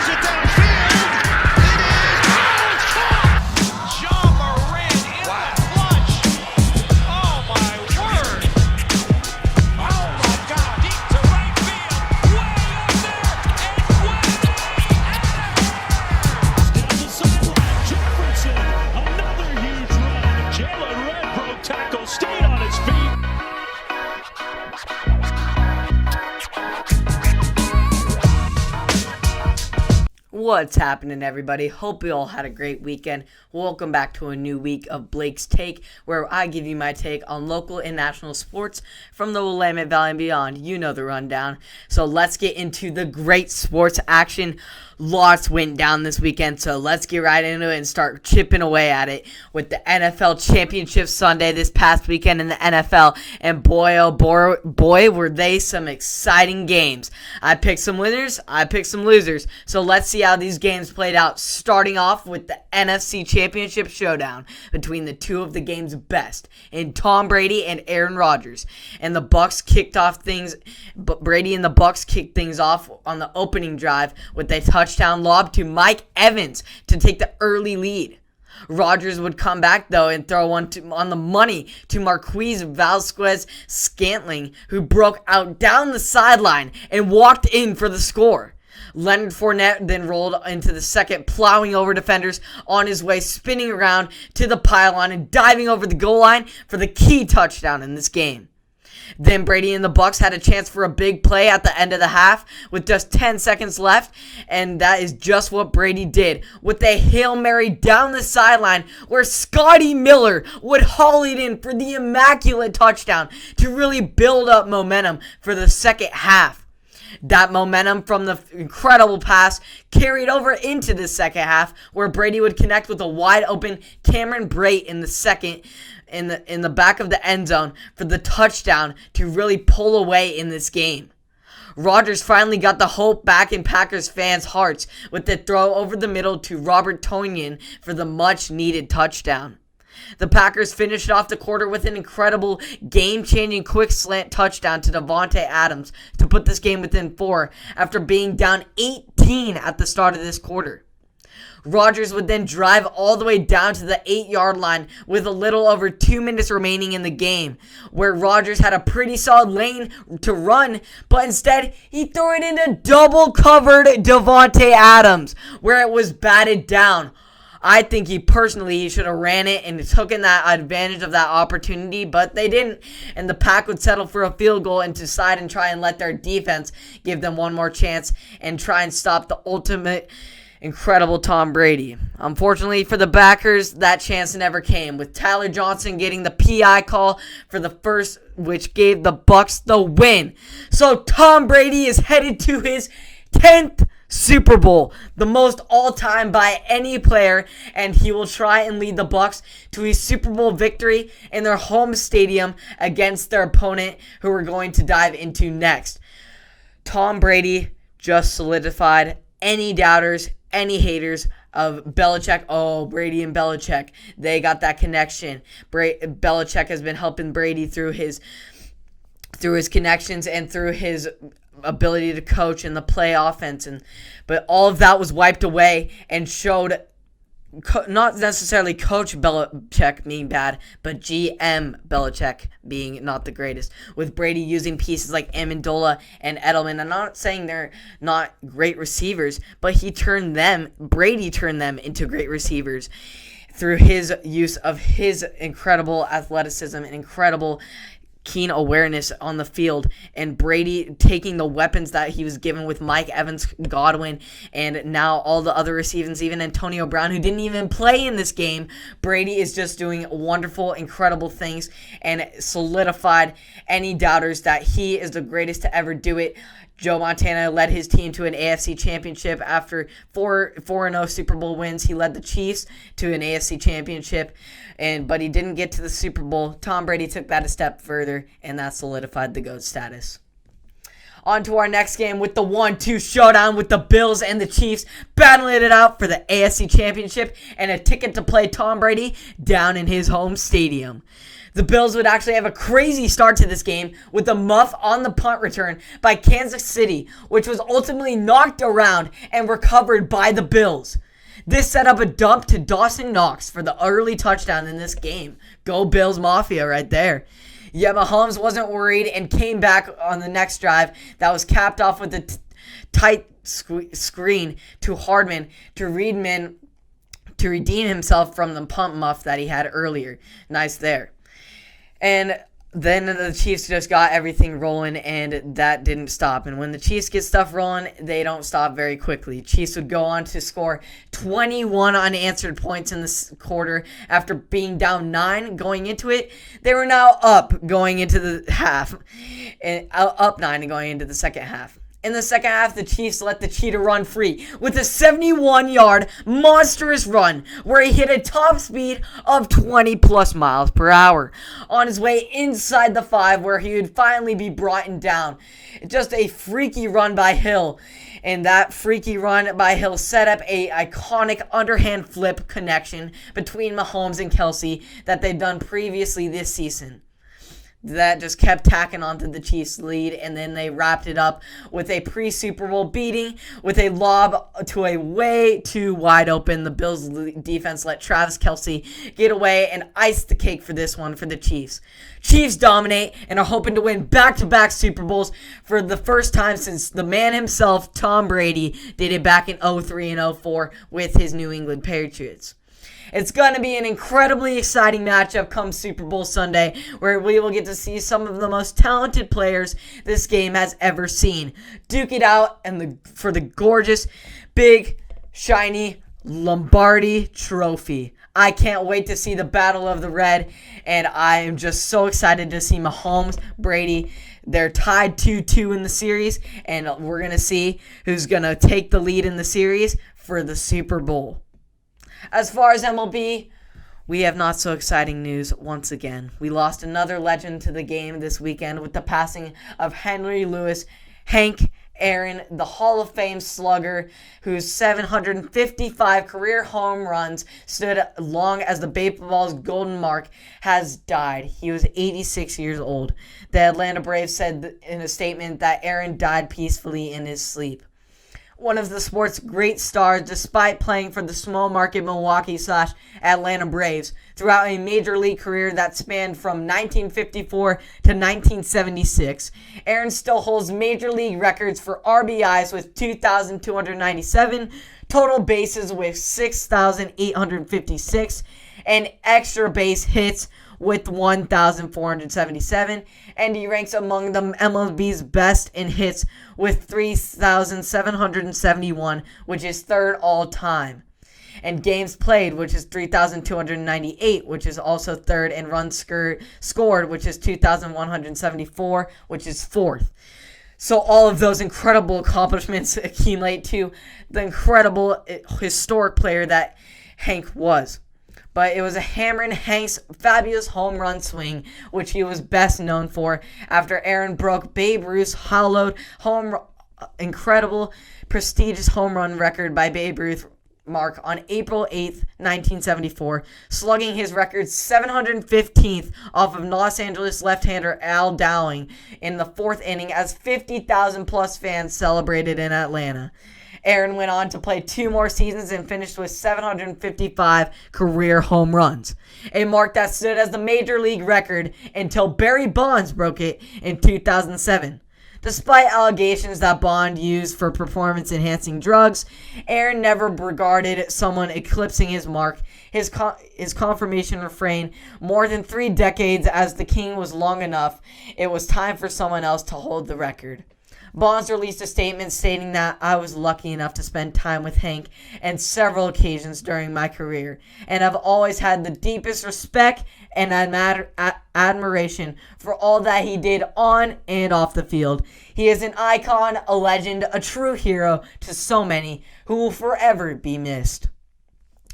it downfield. It is caught. John Moran in the clutch. Oh my word. Oh my God. Deep to right field. Way up there and way down the sideline. Jefferson, another huge run. Jalen Red broke tackle, stayed on his feet. What's happening, everybody? Hope you all had a great weekend. Welcome back to a new week of Blake's Take, where I give you my take on local and national sports from the Willamette Valley and beyond. You know the rundown. So let's get into the great sports action. Lots went down this weekend, so let's get right into it and start chipping away at it with the NFL Championship Sunday this past weekend in the NFL. And boy, oh boy, were they some exciting games. I picked some winners, I picked some losers. So let's see how these games played out, starting off with the NFC Championship showdown between the two of the game's best, in Tom Brady and Aaron Rodgers. And the Bucks kicked off things, Brady and the Bucks kicked things off on the opening drive with a touchdown lob to Mike Evans to take the early lead. Rodgers would come back, though, and throw one on the money to Marquise Valdes-Scantling, who broke out down the sideline and walked in for the score. Leonard Fournette then rolled into the second, plowing over defenders on his way, spinning around to the pylon and diving over the goal line for the key touchdown in this game. Then Brady and the Bucks had a chance for a big play at the end of the half with just 10 seconds left, and that is just what Brady did with a Hail Mary down the sideline where Scotty Miller would haul it in for the immaculate touchdown to really build up momentum for the second half. That momentum from the incredible pass carried over into the second half, where Brady would connect with a wide open Cameron Brate in the second in the back of the end zone for the touchdown to really pull away in this game. Rodgers finally got the hope back in Packers fans' hearts with the throw over the middle to Robert Tonyan for the much-needed touchdown. The Packers finished off the quarter with an incredible game-changing quick slant touchdown to Davante Adams to put this game within 4 after being down 18 at the start of this quarter. Rodgers would then drive all the way down to the 8-yard line with a little over 2 minutes remaining in the game, where Rodgers had a pretty solid lane to run, but instead he threw it into double-covered Davante Adams, where it was batted down. I think he should have ran it and taken that advantage of that opportunity, but they didn't. And the Pack would settle for a field goal and decide and try and let their defense give them one more chance and try and stop the ultimate incredible Tom Brady. Unfortunately for the backers, that chance never came, with Tyler Johnson getting the PI call for the first, which gave the Bucks the win. So Tom Brady is headed to his 10th Super Bowl, the most all-time by any player, and he will try and lead the Bucks to a Super Bowl victory in their home stadium against their opponent, who we're going to dive into next. Tom Brady just solidified any doubters, any haters of Belichick. Oh, Brady and Belichick, they got that connection. Belichick has been helping Brady through his connections and through his ability to coach and the play offense, but all of that was wiped away and showed not necessarily Coach Belichick being bad, but GM Belichick being not the greatest, with Brady using pieces like Amendola and Edelman. I'm not saying they're not great receivers, but Brady turned them into great receivers through his use of his incredible athleticism and incredible keen awareness on the field, and Brady taking the weapons that he was given with Mike Evans, Godwin, and now all the other receivers, even Antonio Brown, who didn't even play in this game. Brady is just doing wonderful, incredible things and solidified any doubters that he is the greatest to ever do it. Joe Montana led his team to an AFC championship after 4-0 Super Bowl wins. He led the Chiefs to an AFC championship, but he didn't get to the Super Bowl. Tom Brady took that a step further, and that solidified the GOAT status. On to our next game with the 1-2 showdown with the Bills and the Chiefs battling it out for the AFC championship and a ticket to play Tom Brady down in his home stadium. The Bills would actually have a crazy start to this game with a muff on the punt return by Kansas City, which was ultimately knocked around and recovered by the Bills. This set up a dump to Dawson Knox for the early touchdown in this game. Go Bills Mafia right there. Yet Mahomes wasn't worried and came back on the next drive that was capped off with a tight screen to Hardman to redeem himself from the punt muff that he had earlier. Nice there. And then the Chiefs just got everything rolling, and that didn't stop. And when the Chiefs get stuff rolling, they don't stop very quickly. Chiefs would go on to score 21 unanswered points in this quarter after being down 9 going into it. They were now up going into the half, and up 9 and going into the second half. In the second half, the Chiefs let the cheetah run free with a 71-yard monstrous run where he hit a top speed of 20-plus miles per hour on his way inside the 5 where he would finally be brought down. Just a freaky run by Hill. And that freaky run by Hill set up a iconic underhand flip connection between Mahomes and Kelsey that they'd done previously this season. That just kept tacking onto the Chiefs' lead, and then they wrapped it up with a pre-Super Bowl beating with a lob to a way too wide open. The Bills' defense let Travis Kelce get away and ice the cake for this one for the Chiefs. Chiefs dominate and are hoping to win back-to-back Super Bowls for the first time since the man himself, Tom Brady, did it back in 2003 and 2004 with his New England Patriots. It's going to be an incredibly exciting matchup come Super Bowl Sunday, where we will get to see some of the most talented players this game has ever seen duke it out for the gorgeous, big, shiny Lombardi Trophy. I can't wait to see the Battle of the Red, and I am just so excited to see Mahomes, Brady. They're tied 2-2 in the series, and we're going to see who's going to take the lead in the series for the Super Bowl. As far as MLB, we have not so exciting news once again. We lost another legend to the game this weekend with the passing of Henry Louis Hank Aaron, the Hall of Fame slugger, whose 755 career home runs stood long as the baseball's golden mark, has died. He was 86 years old. The Atlanta Braves said in a statement that Aaron died peacefully in his sleep. One of the sport's great stars, despite playing for the small-market Milwaukee/Atlanta Braves throughout a major league career that spanned from 1954 to 1976. Aaron still holds major league records for RBIs with 2,297, total bases with 6,856, and extra base hits with 1,477, and he ranks among the MLB's best in hits with 3,771, which is third all-time. And games played, which is 3,298, which is also third, and runs scored, which is 2,174, which is fourth. So all of those incredible accomplishments accumulate to the incredible, historic player that Hank was. But it was a hammer in Hank's fabulous home run swing, which he was best known for after Aaron broke Babe Ruth's hallowed incredible, prestigious home run record by Babe Ruth mark on April 8th, 1974, slugging his record 715th off of Los Angeles left-hander Al Dowling in the fourth inning as 50,000-plus fans celebrated in Atlanta. Aaron went on to play 2 more seasons and finished with 755 career home runs, a mark that stood as the major league record until Barry Bonds broke it in 2007. Despite allegations that Bond used for performance-enhancing drugs, Aaron never regarded someone eclipsing his mark. His confirmation refrain, more than 3 decades as the king was long enough, it was time for someone else to hold the record. Bonds released a statement stating that I was lucky enough to spend time with Hank on several occasions during my career, and I've always had the deepest respect and admiration for all that he did on and off the field. He is an icon, a legend, a true hero to so many who will forever be missed.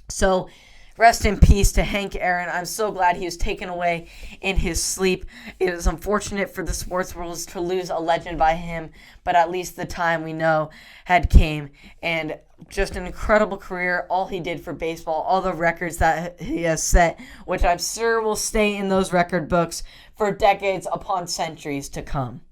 So, Rest in peace to Hank Aaron. I'm so glad he was taken away in his sleep. It is unfortunate for the sports world to lose a legend by him, but at least the time we know had came. And just an incredible career, all he did for baseball, all the records that he has set, which I'm sure will stay in those record books for decades upon centuries to come.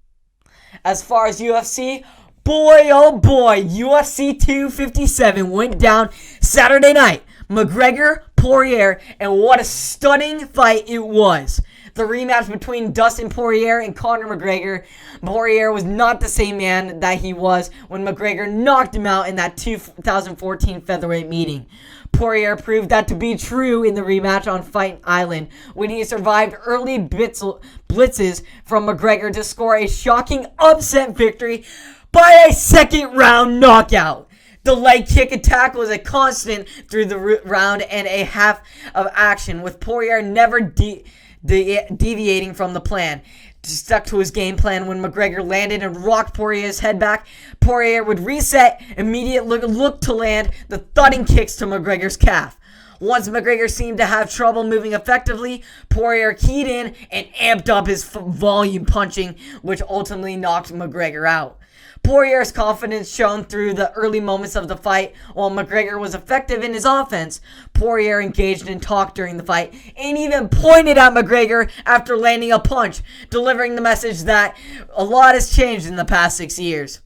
As far as UFC, boy oh boy, UFC 257 went down Saturday night. McGregor, Poirier, and what a stunning fight it was. The rematch between Dustin Poirier and Conor McGregor. Poirier was not the same man that he was when McGregor knocked him out in that 2014 featherweight meeting. Poirier proved that to be true in the rematch on Fight Island when he survived early blitzes from McGregor to score a shocking upset victory by a second-round knockout. The leg kick attack was a constant through the round and a half of action, with Poirier never deviating from the plan. Stuck to his game plan when McGregor landed and rocked Poirier's head back. Poirier would reset, immediately look to land the thudding kicks to McGregor's calf. Once McGregor seemed to have trouble moving effectively, Poirier keyed in and amped up his volume punching, which ultimately knocked McGregor out. Poirier's confidence shone through the early moments of the fight, while McGregor was effective in his offense. Poirier engaged in talk during the fight and even pointed at McGregor after landing a punch, delivering the message that a lot has changed in the past 6 years.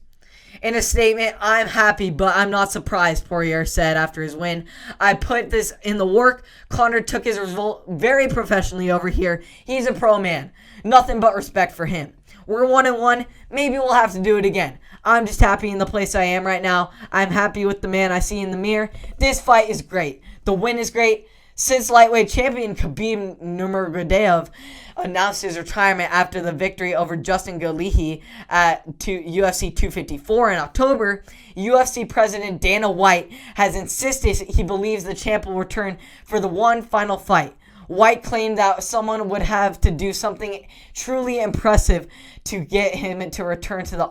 In a statement, "I'm happy, but I'm not surprised," Poirier said after his win. "I put this in the work. Conor took his result very professionally over here. He's a pro man. Nothing but respect for him. We're 1-1. Maybe we'll have to do it again. I'm just happy in the place I am right now. I'm happy with the man I see in the mirror. This fight is great. The win is great. Since lightweight champion Khabib Nurmagomedov announced his retirement after the victory over Justin Gaethje at UFC 254 in October, UFC President Dana White has insisted he believes the champ will return for the one final fight. White claimed that someone would have to do something truly impressive to get him to return to the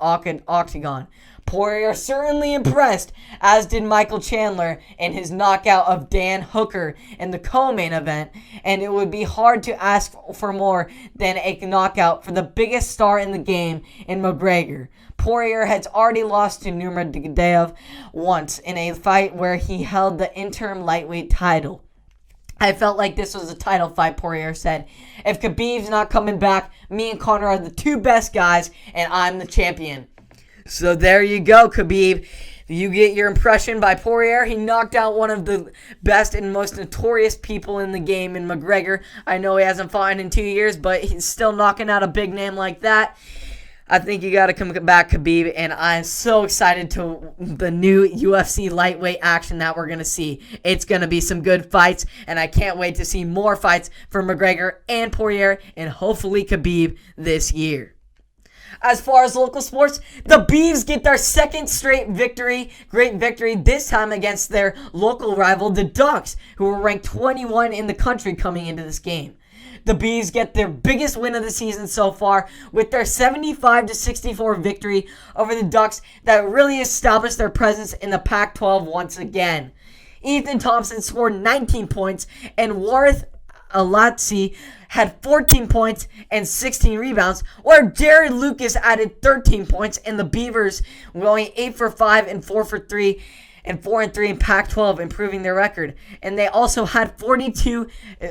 octagon. Poirier certainly impressed, as did Michael Chandler in his knockout of Dan Hooker in the co-main event, and it would be hard to ask for more than a knockout for the biggest star in the game in McGregor. Poirier has already lost to Nurmagomedov once in a fight where he held the interim lightweight title. "I felt like this was a title fight," Poirier said. "If Khabib's not coming back, me and Conor are the two best guys, and I'm the champion." So there you go, Khabib. You get your impression by Poirier. He knocked out one of the best and most notorious people in the game in McGregor. I know he hasn't fought in 2 years, but he's still knocking out a big name like that. I think you got to come back, Khabib, and I'm so excited to the new UFC lightweight action that we're going to see. It's going to be some good fights, and I can't wait to see more fights from McGregor and Poirier and hopefully Khabib this year. As far as local sports, the Beavs get their second straight victory, great victory, this time against their local rival, the Ducks, who were ranked 21 in the country coming into this game. The Beavs get their biggest win of the season so far with their 75-64 victory over the Ducks that really established their presence in the Pac-12 once again. Ethan Thompson scored 19 points and Warith Alatsi had 14 points and 16 rebounds, where Jared Lucas added 13 points, and the Beavers going 8 for 5 and 4 for 3 and 4-3 in Pac-12, improving their record. And they also had 42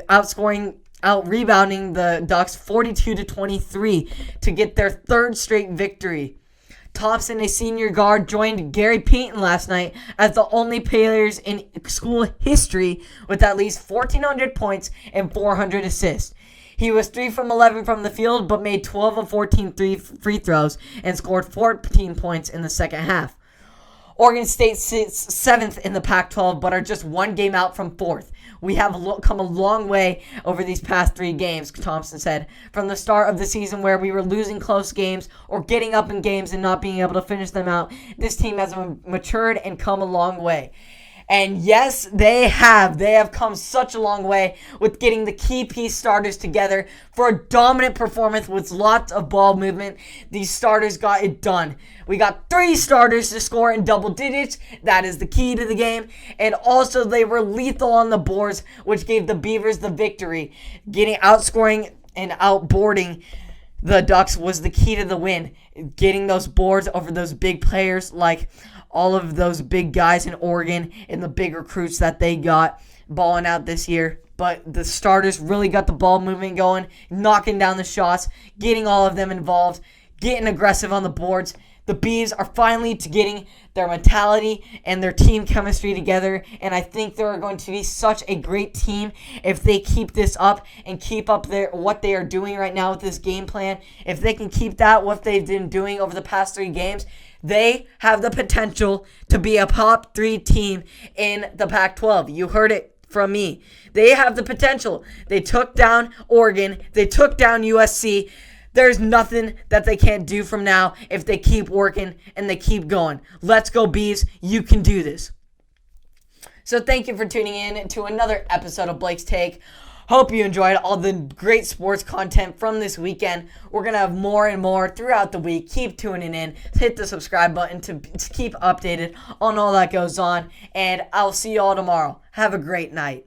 out-rebounding the Ducks 42-23 to get their third straight victory. Thompson, a senior guard, joined Gary Payton last night as the only players in school history with at least 1,400 points and 400 assists. He was 3 from 11 from the field, but made 12 of 14 free throws and scored 14 points in the second half. Oregon State sits 7th in the Pac-12, but are just one game out from 4th. "We have come a long way over these past 3 games, Thompson said. "From the start of the season where we were losing close games or getting up in games and not being able to finish them out, this team has matured and come a long way. And yes, they have. They have come such a long way with getting the key piece starters together for a dominant performance with lots of ball movement. These starters got it done. We got 3 starters to score in double digits. That is the key to the game. And also, they were lethal on the boards, which gave the Beavers the victory. Outscoring and outboarding the Ducks was the key to the win. Getting those boards over those big players like all of those big guys in Oregon and the big recruits that they got balling out this year. But the starters really got the ball movement going, knocking down the shots, getting all of them involved, getting aggressive on the boards. The Bees are finally getting their mentality and their team chemistry together, and I think they're going to be such a great team if they keep this up and keep up what they are doing right now with this game plan. If they can keep that, what they've been doing over the past 3 games, they have the potential to be a top 3 team in the Pac-12. You heard it from me. They have the potential. They took down Oregon. They took down USC. There's nothing that they can't do from now if they keep working and they keep going. Let's go, Bees. You can do this. So thank you for tuning in to another episode of Blake's Take. Hope you enjoyed all the great sports content from this weekend. We're going to have more and more throughout the week. Keep tuning in. Hit the subscribe button to keep updated on all that goes on. And I'll see you all tomorrow. Have a great night.